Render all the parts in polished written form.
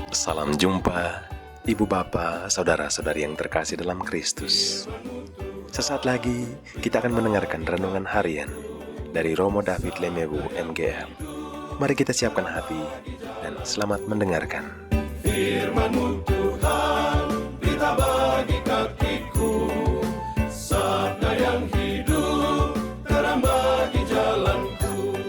Salam jumpa, Ibu Bapa, Saudara-saudari yang terkasih dalam Kristus. Sesaat lagi kita akan mendengarkan renungan harian dari Romo David Lemewu MGR. Mari kita siapkan hati dan selamat mendengarkan. Firman-Mu Tuhan, berita bagi kakiku, sabda yang hidup, terang bagi jalanku.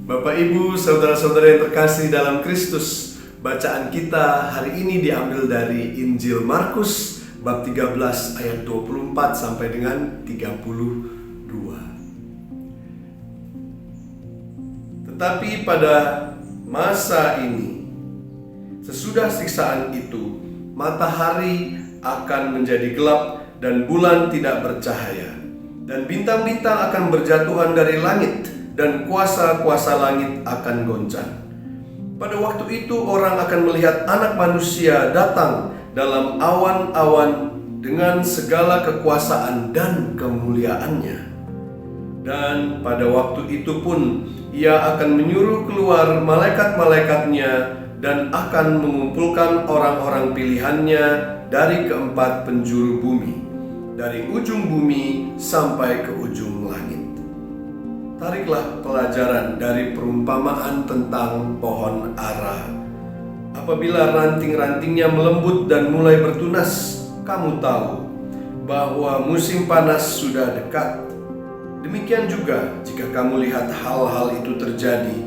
Bapak, Ibu, Saudara-saudara yang terkasih dalam Kristus, bacaan kita hari ini diambil dari Injil Markus bab 13 ayat 24 sampai dengan 32. Tetapi pada masa ini, sesudah siksaan itu, matahari akan menjadi gelap dan bulan tidak bercahaya, dan bintang-bintang akan berjatuhan dari langit, dan kuasa-kuasa langit akan goncang. Pada waktu itu orang akan melihat Anak Manusia datang dalam awan-awan dengan segala kekuasaan dan kemuliaannya. Dan pada waktu itu pun Ia akan menyuruh keluar malaikat-malaikatnya dan akan mengumpulkan orang-orang pilihannya dari keempat penjuru bumi, dari ujung bumi sampai ke ujung langit. Tariklah pelajaran dari perumpamaan tentang pohon ara. Apabila ranting-rantingnya melembut dan mulai bertunas, kamu tahu bahwa musim panas sudah dekat. Demikian juga jika kamu lihat hal-hal itu terjadi,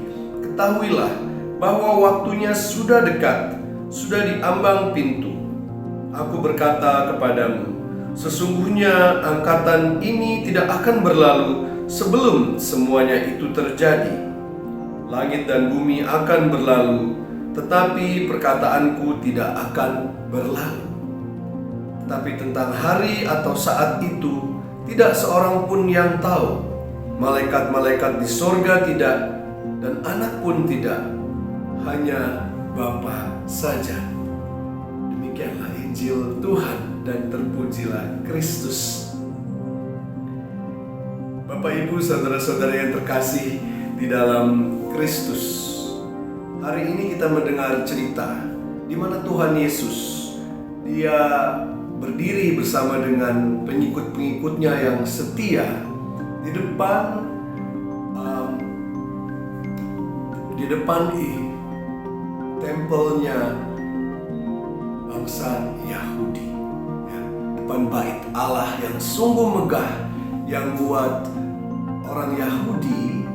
ketahuilah bahwa waktunya sudah dekat, sudah diambang pintu. Aku berkata kepadamu, sesungguhnya angkatan ini tidak akan berlalu sebelum semuanya itu terjadi. Langit dan bumi akan berlalu, tetapi perkataanku tidak akan berlalu. Tetapi tentang hari atau saat itu, tidak seorang pun yang tahu. Malaikat-malaikat di sorga tidak, dan anak pun tidak, hanya Bapa saja. Demikianlah Injil Tuhan, dan terpujilah Kristus. Bapak, Ibu, Saudara-saudara yang terkasih di dalam Kristus, hari ini kita mendengar cerita di mana Tuhan Yesus, Dia berdiri bersama dengan pengikut-pengikutnya yang setia di depan tempelnya bangsa Yahudi, ya, depan bait Allah yang sungguh megah, yang buat orang Yahudi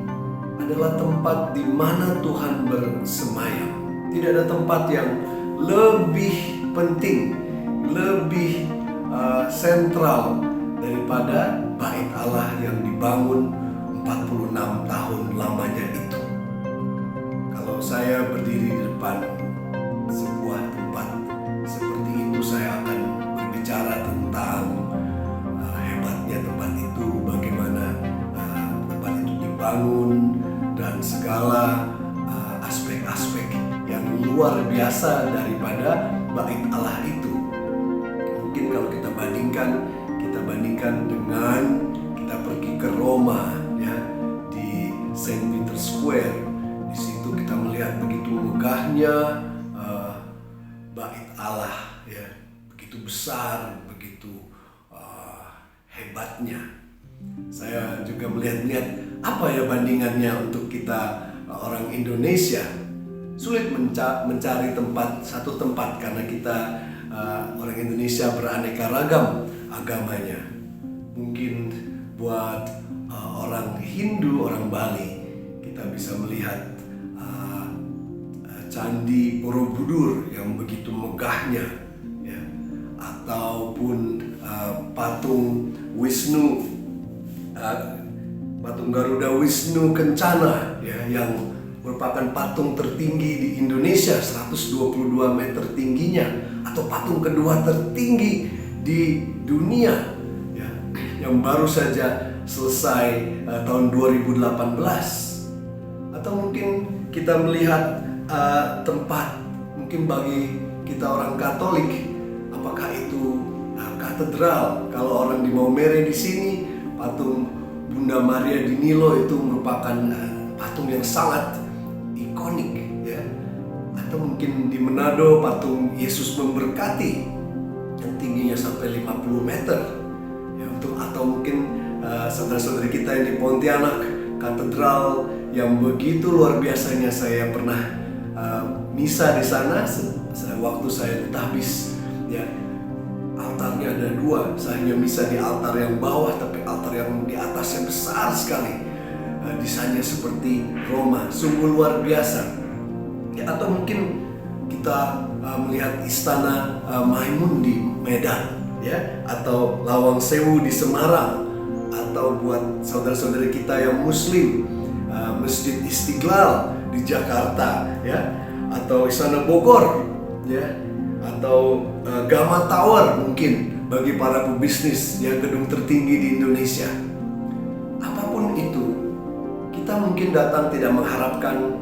adalah tempat di mana Tuhan bersemayam. Tidak ada tempat yang lebih penting, lebih sentral daripada bait Allah yang dibangun 46 tahun lamanya itu. Kalau saya berdiri di depan sebuah tempat seperti itu, saya akan berbicara tentang hebatnya tempat itu, bagaimana tempat itu dibangun, dan segala aspek-aspek yang luar biasa daripada bait Allah itu. Mungkin kalau kita bandingkan dengan kita pergi ke Roma, ya, di Saint Peter Square. Di situ kita melihat begitu megahnya bait Allah, ya, begitu besar, begitu hebatnya. Saya juga melihat apa ya bandingannya untuk kita orang Indonesia. Sulit mencari satu tempat karena kita orang Indonesia beraneka ragam agamanya. Mungkin buat orang Hindu, orang Bali, kita bisa melihat Candi Borobudur yang begitu megahnya, ya, ataupun patung Wisnu, patung Garuda Wisnu Kencana, ya, yang merupakan patung tertinggi di Indonesia, 122 meter tingginya, atau patung kedua tertinggi di dunia, ya, yang baru saja selesai tahun 2018. Atau mungkin kita melihat tempat, mungkin bagi kita orang Katolik, apakah itu katedral. Kalau orang di Maumere di sini, patung Bunda Maria di Nilo itu merupakan patung yang sangat ikonik, ya. atau mungkin di Manado patung Yesus memberkati yang tingginya sampai 50 meter. Ya, atau mungkin saudara-saudari kita yang di Pontianak, katedral yang begitu luar biasanya. Saya pernah misa di sana waktu saya di Tahbis. Ya, altarnya ada 2. Saya hanya misa di altar yang bawah, tapi altar yang di atasnya besar sekali. Desainnya seperti Roma, sungguh luar biasa. Ya, atau mungkin kita melihat istana Maimun di Medan, ya, atau Lawang Sewu di Semarang, atau buat saudara-saudari kita yang Muslim, Masjid Istiqlal di Jakarta, ya, atau Istana Bogor, ya, atau Gama Tower mungkin bagi para pebisnis, ya, gedung tertinggi di Indonesia. Apapun itu, kita mungkin datang tidak mengharapkan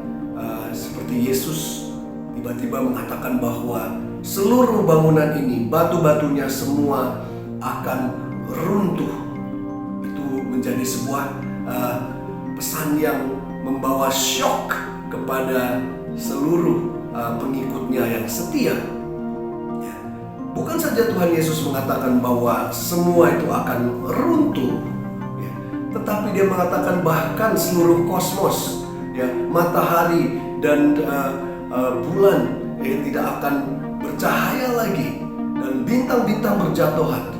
seperti Yesus tiba-tiba mengatakan bahwa seluruh bangunan ini, batu-batunya semua akan runtuh. Itu menjadi sebuah pesan yang membawa shock kepada seluruh pengikutnya yang setia. Ya. Bukan saja Tuhan Yesus mengatakan bahwa semua itu akan runtuh, ya, tetapi dia mengatakan bahkan seluruh kosmos, ya, matahari dan bulan tidak akan bercahaya lagi, dan bintang-bintang berjatuhan.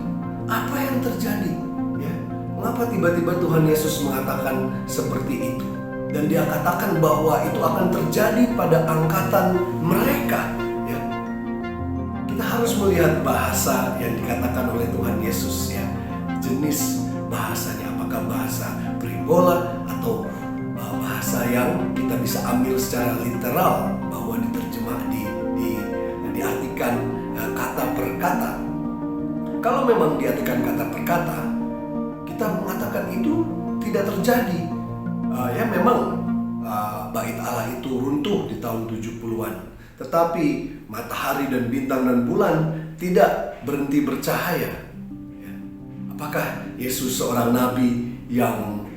Apa yang terjadi? Ya, mengapa tiba-tiba Tuhan Yesus mengatakan seperti itu? Dan dia katakan bahwa itu akan terjadi pada angkatan mereka. Ya. Kita harus melihat bahasa yang dikatakan oleh Tuhan Yesus, ya. Jenis bahasanya, apakah bahasa peribola atau bahasa yang kita bisa ambil secara literal, bahwa diterjemah diartikan kata per kata. Kalau memang diartikan kata per kata, kita mengatakan itu tidak terjadi. Ya memang bait Allah itu runtuh di tahun 70-an, tetapi matahari dan bintang dan bulan tidak berhenti bercahaya. Ya. Apakah Yesus seorang nabi yang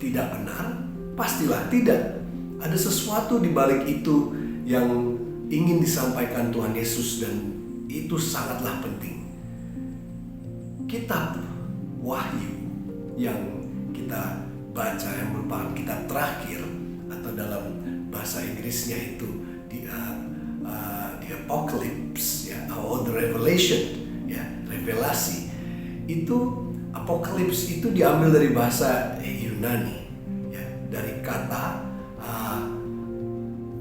tidak benar? Pastilah tidak. Ada sesuatu di balik itu yang ingin disampaikan Tuhan Yesus, dan itu sangatlah penting. Kitab Wahyu yang kita baca, yang merupakan kitab terakhir, atau dalam bahasa Inggrisnya itu di Apocalypse, ya, atau the Revelation, ya, revelasi. Itu Apocalypse itu diambil dari bahasa Yunani, ya, dari kata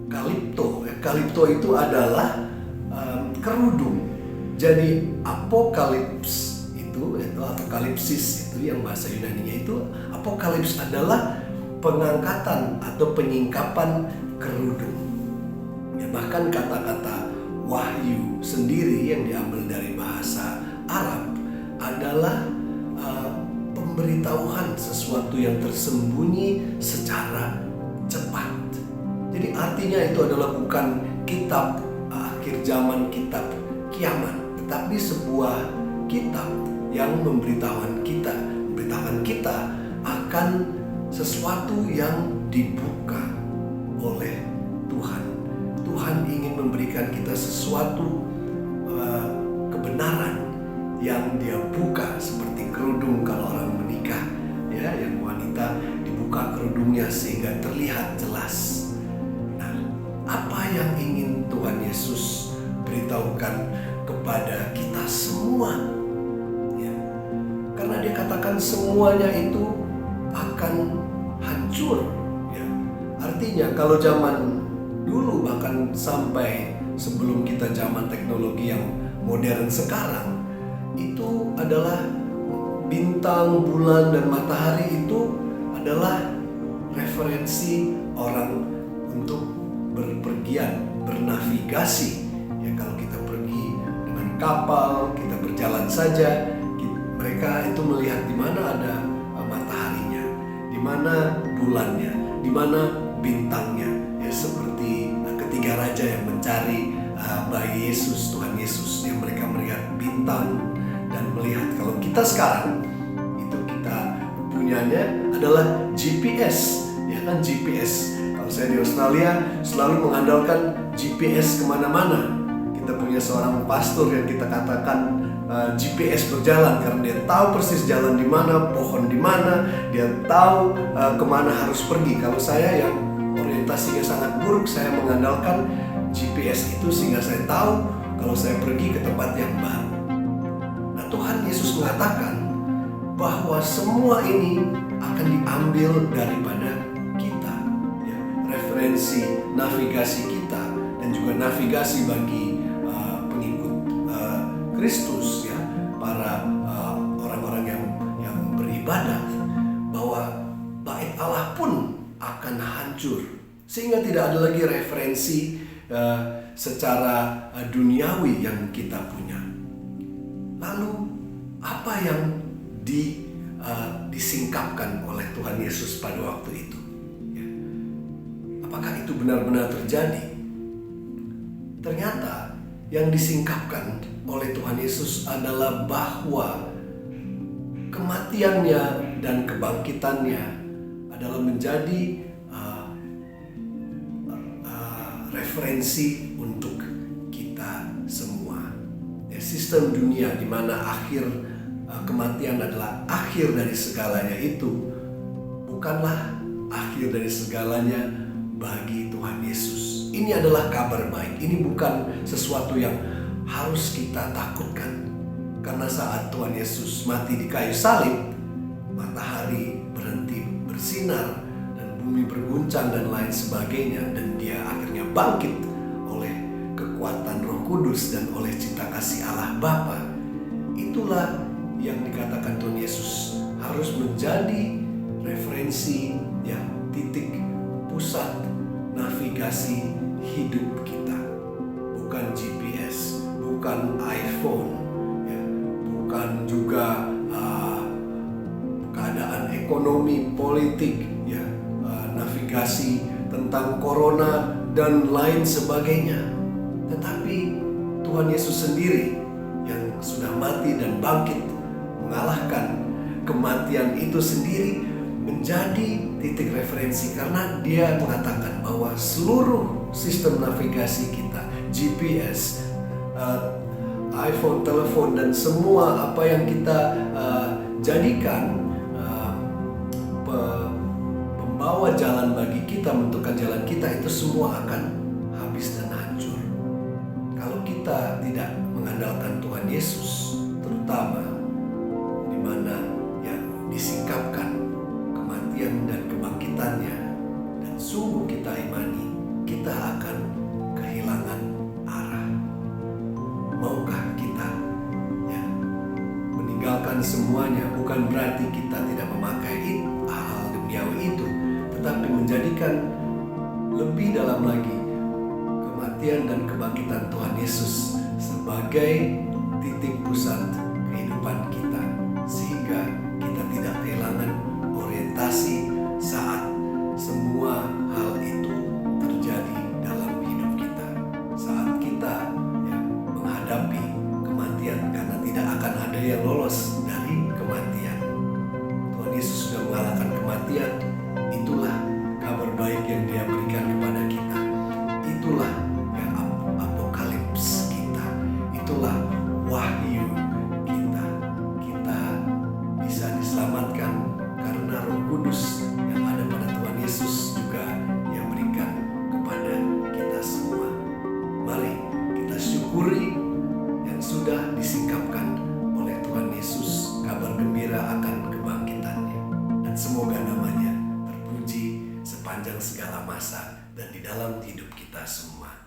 kalipto. Kalipto itu adalah kerudung. Jadi Apokalips itu atau kalipsis itu yang bahasa Yunaninya itu, Apokalips adalah pengangkatan atau penyingkapan kerudung. Ya, bahkan kata-kata wahyu sendiri yang diambil dari bahasa Arab adalah pemberitahuan sesuatu yang tersembunyi secara cepat. Jadi artinya itu adalah bukan kitab akhir zaman, kitab kiamat, tetapi sebuah kitab yang memberitahukan kita akan sesuatu yang dibuka oleh Tuhan. Tuhan ingin memberikan kita sesuatu kebenaran yang dia buka, seperti kerudung kalau orang menikah, ya, yang wanita dibuka kerudungnya sehingga terlihat jelas. Apa yang ingin Tuhan Yesus beritahukan kepada kita semua? Ya. Karena dia katakan semuanya itu akan hancur. Ya. Artinya kalau zaman dulu, bahkan sampai sebelum kita zaman teknologi yang modern sekarang, itu adalah bintang, bulan, dan matahari itu adalah referensi orang untuk berpergian, bernavigasi. Ya, kalau kita pergi dengan kapal, kita berjalan saja, mereka itu melihat di mana ada mataharinya, di mana bulannya, di mana bintangnya. Ya, seperti ketiga raja yang mencari bayi Yesus, Tuhan Yesus, yang mereka melihat bintang dan melihat. Kalau kita sekarang itu kita punyanya adalah GPS. Ya, dengan GPS. Kalau saya di Australia selalu mengandalkan GPS kemana-mana. Kita punya seorang pastor yang kita katakan GPS berjalan, karena dia tahu persis jalan di mana, pohon di mana, dia tahu kemana harus pergi. Kalau saya yang orientasinya sangat buruk, saya mengandalkan GPS itu sehingga saya tahu kalau saya pergi ke tempat yang baru. Nah, Tuhan Yesus mengatakan bahwa semua ini akan diambil daripada kita, ya, referensi navigasi kita dan juga navigasi bagi pengikut Kristus, ya, para orang-orang yang beribadah, bahwa bait Allah pun akan hancur sehingga tidak ada lagi referensi secara duniawi yang kita punya. Lalu apa yang disingkapkan oleh Tuhan Yesus pada waktu itu? Ya. Apakah itu benar-benar terjadi? Ternyata yang disingkapkan oleh Tuhan Yesus adalah bahwa kematiannya dan kebangkitannya adalah menjadi referensi untuk kita semua. Ya, sistem dunia di mana kematian adalah akhir dari segalanya itu bukanlah akhir dari segalanya bagi Tuhan Yesus. Ini adalah kabar baik. Ini bukan sesuatu yang harus kita takutkan. Karena saat Tuhan Yesus mati di kayu salib, matahari berhenti bersinar dan bumi berguncang dan lain sebagainya, dan dia akhirnya bangkit oleh kekuatan Roh Kudus dan oleh cinta kasih Allah Bapa. Itulah yang dikatakan Tuhan Yesus harus menjadi referensi, ya, titik pusat navigasi hidup kita. Bukan GPS, bukan iPhone, ya, bukan juga keadaan ekonomi, politik, ya, navigasi tentang corona dan lain sebagainya. Tetapi Tuhan Yesus sendiri yang sudah mati dan bangkit, mengalahkan kematian itu sendiri, menjadi titik referensi, karena dia mengatakan bahwa seluruh sistem navigasi kita, GPS, iPhone, telepon, dan semua apa yang kita jadikan pembawa jalan bagi kita, menentukan jalan kita, itu semua akan habis dan hancur. Kalau kita tidak mengandalkan Tuhan Yesus, terutama di mana yang disingkapkan kematian dan kebangkitannya, dan sungguh kita imani, kita akan kehilangan arah. Maukah kita, ya, meninggalkan semuanya? Bukan berarti kita tidak memakai hal duniawi itu, tetapi menjadikan lebih dalam lagi kematian dan kebangkitan Tuhan Yesus sebagai titik pusat kehidupan kita, sehingga kita tidak kehilangan orientasi saat semua hal itu terjadi dalam hidup kita. Saat kita, ya, menghadapi kematian, karena tidak akan ada yang lolos dari kematian. Tuhan Yesus sudah mengalahkan kematian. Itulah kabar baik yang Dia berikan kepada kita. Itulah, ya, apokalips kita. Itulah wahyu kita. Kita bisa diselamatkan karena Roh Kudus yang ada pada Tuhan Yesus juga yang berikan kepada kita semua. Mari kita syukuri yang sudah disingkapkan oleh Tuhan Yesus, kabar gembira akan kebangkitannya. Dan semoga namanya terpuji sepanjang segala masa dan di dalam hidup kita semua.